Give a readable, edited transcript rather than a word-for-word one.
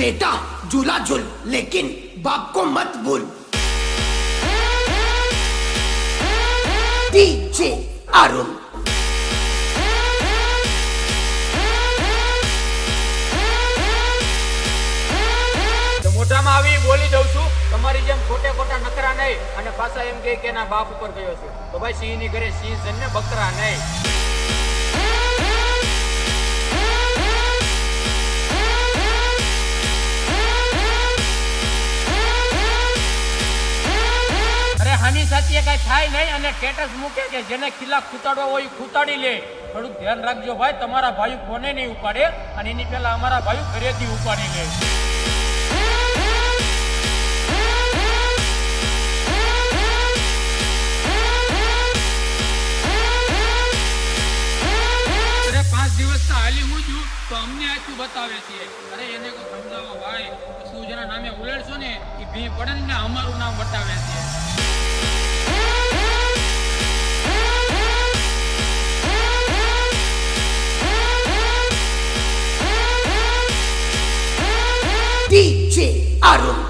बेटा झूला झूल लेकिन बाप को मत भूल। डीजे अरुण। મોઢામાં આવી બોલી દઉં છું, તમારી જેમ ખોટે ખોટા નકરા નહીં અને પાછા એમ કે એના બાપ ઉપર ગયો છે તો ભાઈ સિંહ ની ઘરે સિંહ જન્મે, બકરા નહીં। અરે હાની સાચી કઈ થાય નહીં અને સ્ટેટસ મૂકે કે જેને ખિલ્લા ખૂતાડવા હોય ખૂતાડી લે। થોડુંક ધ્યાન રાખજો ભાઈ, તમારા ભાઈ ફોને નહીં ઉપાડે અને એની પહેલા અમારા ભાઈ ઘરેથી ઉપાડી લે। હાલી હું છું તો અમને આખું બતાવે છે। અરે એને કોઈ સમજાવો ભાઈ, શું જેના નામે ઉલેડશો ને એ ભી પડે ને અમારું નામ બતાવે છે। डीजे अरुण।